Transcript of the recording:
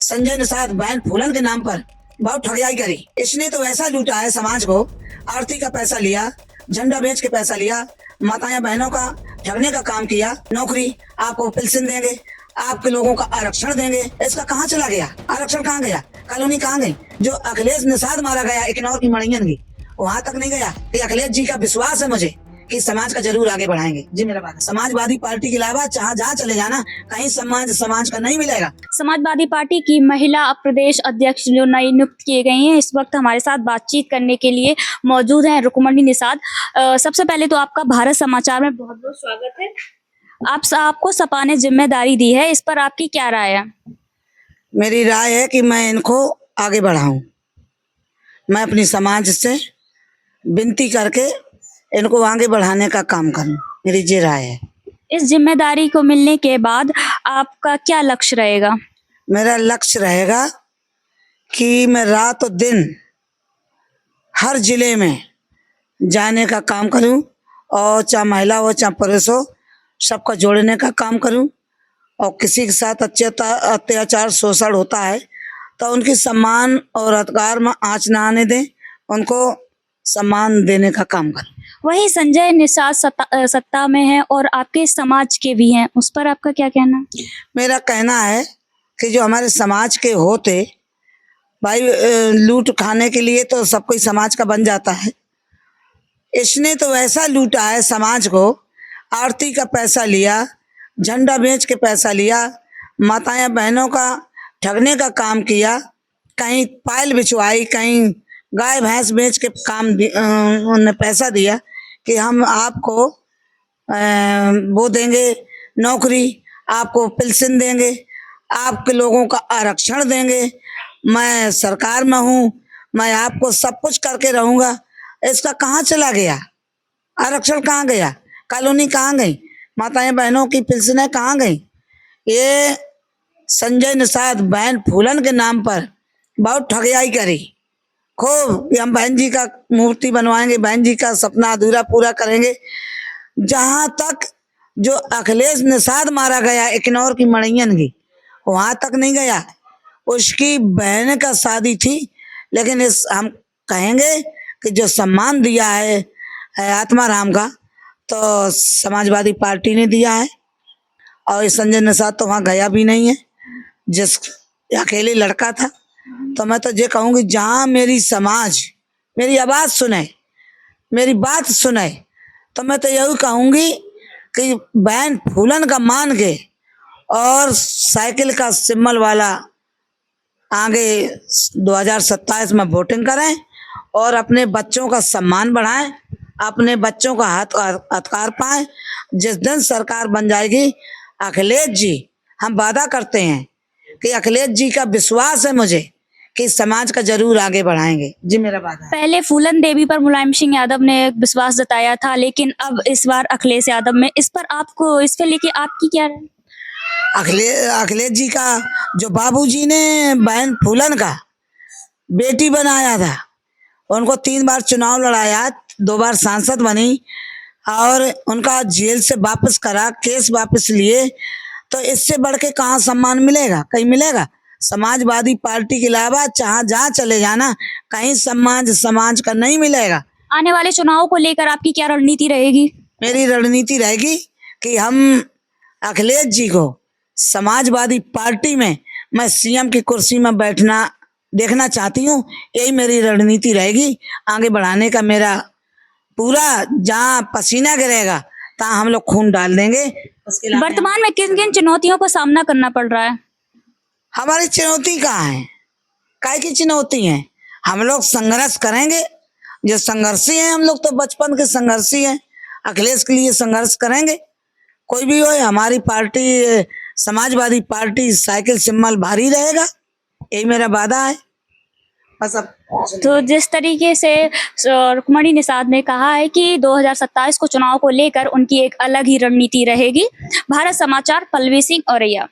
संजय निषाद बहन फूलन के नाम पर बहुत ठगियाई करी। इसने तो ऐसा लूटा है समाज को, आरती का पैसा लिया, झंडा बेच के पैसा लिया, माताएं बहनों का ठगने का काम किया। नौकरी आपको पेंशन देंगे, आपके लोगों का आरक्षण देंगे। इसका कहाँ चला गया? आरक्षण कहाँ गया? कॉलोनी कहाँ गई? जो अखिलेश निषाद मारा गया इकनौर की मड़ियन की, वहां तक नहीं गया। कि अखिलेश जी का विश्वास है मुझे कि समाज का जरूर आगे बढ़ाएंगे। जी मेरा बात है। समाजवादी पार्टी के अलावा जहाँ चले जाना कहीं समाज का नहीं मिलेगा। समाजवादी पार्टी की महिला प्रदेश अध्यक्ष जो नई नियुक्त किए गई हैं, इस वक्त हमारे साथ बातचीत करने के लिए मौजूद हैं रुक्मणी निषाद। सबसे पहले तो आपका भारत समाचार में बहुत बहुत स्वागत है। आपको सपा ने जिम्मेदारी दी है, इस पर आपकी क्या राय है? मेरी राय है कि मैं इनको आगे बढ़ाऊं। मैं अपनी समाज से विनती करके इनको आगे बढ़ाने का काम करूं। मेरी ये राय है। इस जिम्मेदारी को मिलने के बाद आपका क्या लक्ष्य रहेगा? मेरा लक्ष्य रहेगा कि मैं रात और दिन हर जिले में जाने का काम करूं, और चाहे महिला हो चाहे पुरुष हो, सबका जोड़ने का काम करूं। और किसी के साथ अत्याचार शोषण होता है तो उनकी सम्मान और अधिकार में आंच ना आने दें, उनको सम्मान देने का काम करूं। वही संजय निषाद सत्ता में है और आपके समाज के भी हैं, उस पर आपका क्या कहना? मेरा कहना है कि जो हमारे समाज के होते भाई, लूट खाने के लिए तो सब कोई समाज का बन जाता है। इसने तो ऐसा लूटा है समाज को, आरती का पैसा लिया, झंडा बेच के पैसा लिया, माताएं बहनों का ठगने का काम किया। कहीं पायल बिछवाई, कहीं गाय भैंस बेच के उन्हें पैसा दिया कि हम आपको वो देंगे नौकरी, आपको पेंशन देंगे, आपके लोगों का आरक्षण देंगे, मैं सरकार में हूँ, मैं आपको सब कुछ करके रहूँगा। इसका कहाँ चला गया? आरक्षण कहाँ गया? कॉलोनी कहाँ गई? माताएं बहनों की पेंशनें कहाँ गई? ये संजय निषाद बहन फूलन के नाम पर बहुत ठगियाई करी खूब। हम बहन जी का मूर्ति बनवाएंगे, बहन जी का सपना अधूरा पूरा करेंगे। जहां तक जो अखिलेश निषाद मारा गया इकनौर की मड़ियन की, वहां तक नहीं गया। उसकी बहन का शादी थी, लेकिन इस हम कहेंगे कि जो सम्मान दिया है आत्माराम का, तो समाजवादी पार्टी ने दिया है। और संजय निषाद तो वहां गया भी नहीं है, जिस अकेले लड़का था। तो मैं तो ये कहूँगी, जहाँ मेरी समाज मेरी आवाज सुने, मेरी बात सुने, तो मैं तो यही कहूँगी कि बहन फूलन का मान के और साइकिल का सिंबल वाला आगे 2027 में वोटिंग करें और अपने बच्चों का सम्मान बढ़ाएं, अपने बच्चों का अधिकार पाएं। जिस दिन सरकार बन जाएगी, अखिलेश जी, हम वादा करते हैं कि अखिलेश जी का विश्वास है मुझे कि समाज का जरूर आगे बढ़ाएंगे। जी मेरा वादा है। पहले फूलन देवी पर मुलायम सिंह यादव ने विश्वास जताया था, लेकिन अब इस बार अखिलेश यादव में, इस पर आपको, इस पे लेके आपकी क्या राय? अखिलेश जी का जो बाबूजी ने बहन फूलन का बेटी बनाया था, उनको 3 बार चुनाव लड़ाया, 2 बार सांसद बनी, और उनका जेल से वापस करा, केस वापस लिए, तो इससे बढ़ के कहाँ सम्मान मिलेगा? कहीं मिलेगा? समाजवादी पार्टी के अलावा जहाँ चले जाना कहीं समाज का नहीं मिलेगा। आने वाले चुनाव को लेकर आपकी क्या रणनीति रहेगी? मेरी रणनीति रहेगी कि हम अखिलेश जी को समाजवादी पार्टी में मैं सीएम की कुर्सी में बैठना देखना चाहती हूँ। यही मेरी रणनीति रहेगी आगे बढ़ाने का। मेरा पूरा, जहाँ पसीना गिरेगा तहाँ हम लोग खून डाल देंगे। वर्तमान में किन किन चुनौतियों का सामना करना पड़ रहा है? हमारी चुनौती कहाँ है? काय की चुनौती है? हम लोग संघर्ष करेंगे, जो संघर्षी हैं हम लोग, तो बचपन के संघर्षी हैं। अखिलेश के लिए संघर्ष करेंगे, कोई भी हो। हमारी party Samajwadi party cycle symbol भारी रहेगा, यही मेरा वादा है। बस अब तो जिस तरीके से रुक्मणी निषाद ने कहा है कि 2027 को चुनाव को लेकर उनकी एक अलग ही रणनीति रहेगी। भारत समाचार, पल्लवी सिंह औरैया।